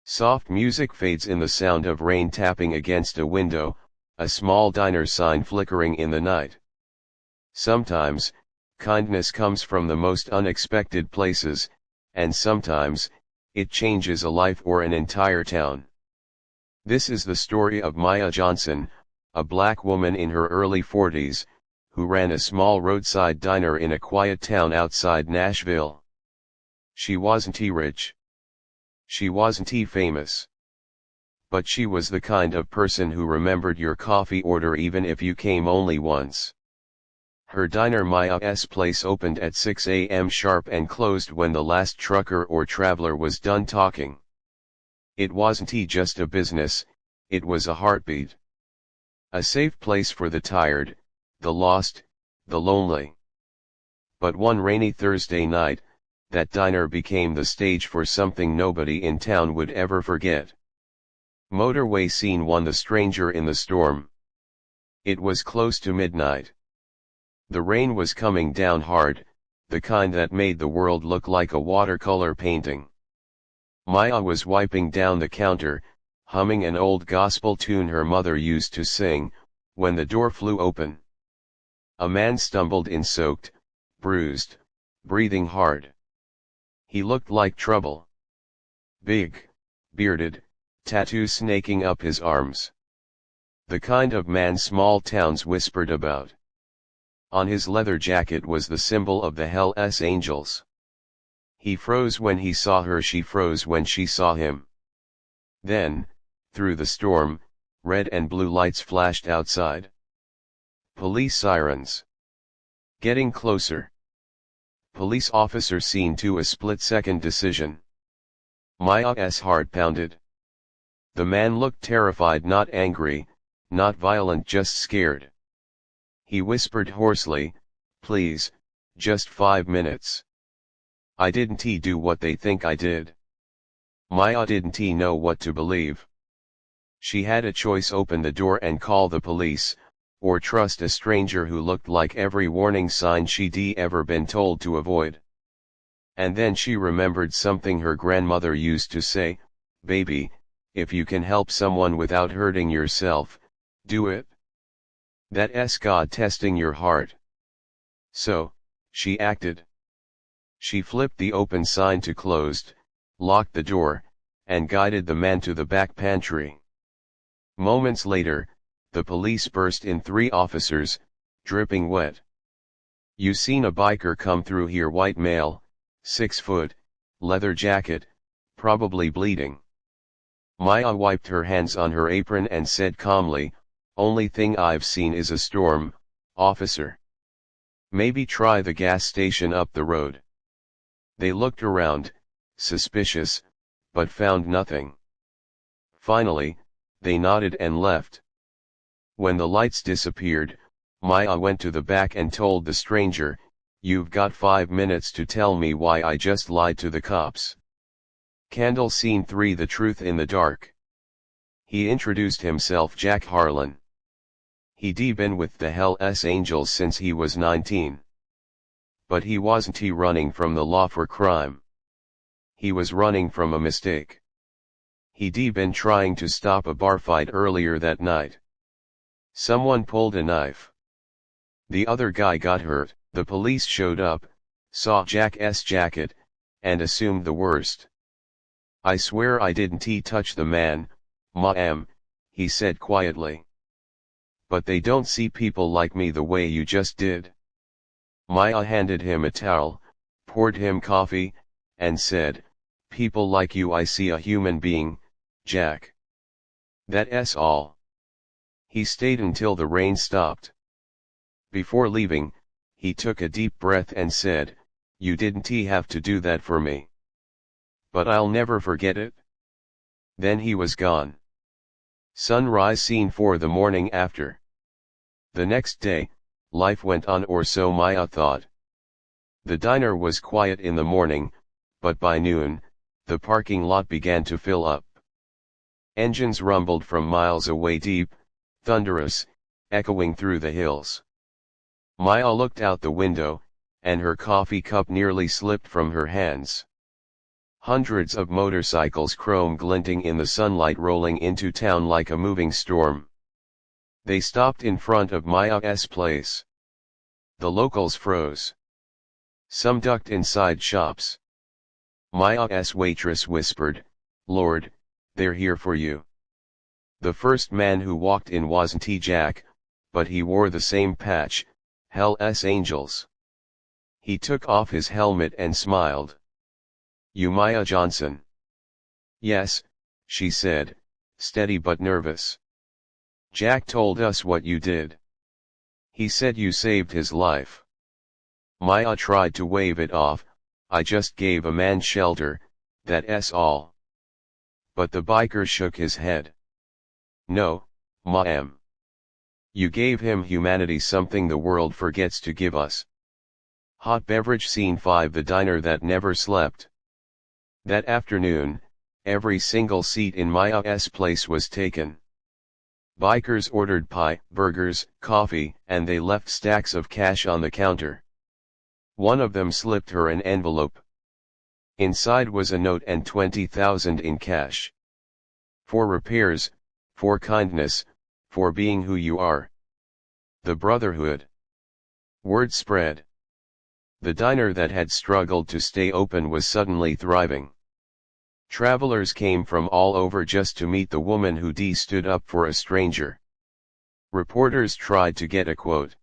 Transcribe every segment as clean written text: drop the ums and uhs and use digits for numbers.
Soft music fades in the sound of rain tapping against a window, a small diner sign flickering in the night. Sometimes, kindness comes from the most unexpected places, and sometimes, it changes a life or an entire town. This is the story of Maya Johnson, a black woman in her early 40s, who ran a small roadside diner in a quiet town outside Nashville. She wasn't rich. She wasn't famous. But she was the kind of person who remembered your coffee order even if you came only once. Her diner, Maya's Place, opened at 6 a.m. sharp and closed when the last trucker or traveler was done talking. It wasn't just a business, it was a heartbeat. A safe place for the tired, the lost, the lonely. But one rainy Thursday night, that diner became the stage for something nobody in town would ever forget. Motorway Scene 1: The Stranger in the Storm. It was close to midnight. The rain was coming down hard, the kind that made the world look like a watercolor painting. Maya was wiping down the counter, humming an old gospel tune her mother used to sing, when the door flew open. A man stumbled in, soaked, bruised, breathing hard. He looked like trouble. Big, bearded, tattoos snaking up his arms. The kind of man small towns whispered about. On his leather jacket was the symbol of the Hell's Angels. He froze when he saw her, she froze when she saw him. Then, through the storm, red and blue lights flashed outside. Police sirens. Getting closer. Police officer seen to a split-second decision. Maya's heart pounded. The man looked terrified, not angry, not violent, just scared. He whispered hoarsely, "Please, just 5 minutes. I didn't do what they think I did." Maya didn't know what to believe. She had a choice: open the door and call the police, or trust a stranger who looked like every warning sign she'd ever been told to avoid. And then she remembered something her grandmother used to say, "Baby, if you can help someone without hurting yourself, do it. That's God testing your heart." So, she acted. She flipped the open sign to closed, locked the door, and guided the man to the back pantry. Moments later, the police burst in, 3 officers, dripping wet. "You seen a biker come through here, white male, 6 foot, leather jacket, probably bleeding." Maya wiped her hands on her apron and said calmly, "Only thing I've seen is a storm, officer. Maybe try the gas station up the road." They looked around, suspicious, but found nothing. Finally, they nodded and left. When the lights disappeared, Maya went to the back and told the stranger, "You've got 5 minutes to tell me why I just lied to the cops." Candle Scene 3: The Truth in the Dark. He introduced himself, Jack Harlan. He'd been with the Hell's Angels since he was 19. But he wasn't running from the law for crime. He was running from a mistake. He'd been trying to stop a bar fight earlier that night. Someone pulled a knife. The other guy got hurt. The police showed up, saw Jack's jacket, and assumed the worst. "I swear I didn't touch the man, ma'am," he said quietly. "But they don't see people like me the way you just did." Maya handed him a towel, poured him coffee, and said, "People like you, I see a human being, Jack. That's all." He stayed until the rain stopped. Before leaving, he took a deep breath and said, "You didn't have to do that for me. But I'll never forget it." Then he was gone. Sunrise Scene 4: The Morning After. The next day, life went on, or so Maya thought. The diner was quiet in the morning, but by noon, the parking lot began to fill up. Engines rumbled from miles away, deep, thunderous, echoing through the hills. Maya looked out the window, and her coffee cup nearly slipped from her hands. Hundreds of motorcycles, chrome glinting in the sunlight, rolling into town like a moving storm. They stopped in front of Maya's place. The locals froze. Some ducked inside shops. Maya's waitress whispered, "Lord, they're here for you." The first man who walked in wasn't Jack, but he wore the same patch, Hell's Angels. He took off his helmet and smiled. "You Maya Johnson?" "Yes," she said, steady but nervous. "Jack told us what you did. He said you saved his life." Maya tried to wave it off. "I just gave a man shelter, that's all." But the biker shook his head. "No, ma'am. You gave him humanity, something the world forgets to give us." Hot beverage scene 5. The diner that never slept. That afternoon, every single seat in Maya's place was taken. Bikers ordered pie, burgers, coffee, and they left stacks of cash on the counter. One of them slipped her an envelope. Inside was a note and 20,000 in cash. "For repairs, for kindness, for being who you are." The brotherhood. Word spread. The diner that had struggled to stay open was suddenly thriving. Travelers came from all over just to meet the woman who stood up for a stranger. Reporters tried to get a quote.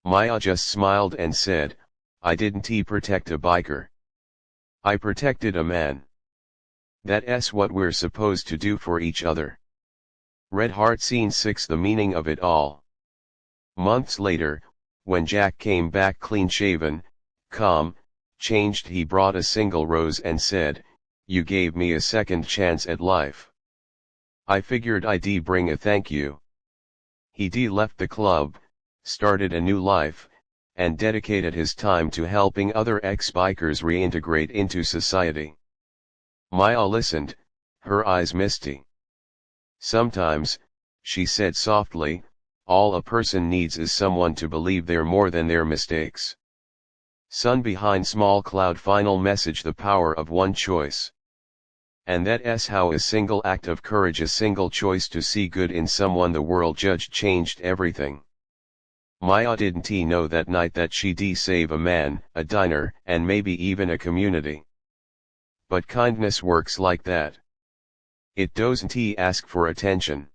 Maya just smiled and said, "I didn't protect a biker. I protected a man. That's what we're supposed to do for each other." Red Heart Scene 6. The meaning of it all. Months later, when Jack came back clean-shaven, calm, changed, he brought a single rose and said, "You gave me a second chance at life. I figured I'd bring a thank you." He left the club, started a new life, and dedicated his time to helping other ex-bikers reintegrate into society. Maya listened, her eyes misty. "Sometimes," she said softly, "all a person needs is someone to believe they're more than their mistakes." Sun behind small cloud. Final message: the power of one choice. And that's how a single act of courage, a single choice to see good in someone the world judged, changed everything. Maya didn't know that night that she'd save a man, a diner, and maybe even a community. But kindness works like that. It doesn't ask for attention.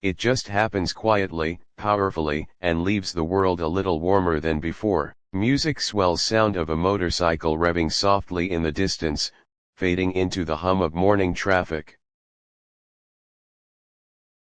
It just happens quietly, powerfully, and leaves the world a little warmer than before. Music swells, sound of a motorcycle revving softly in the distance, fading into the hum of morning traffic.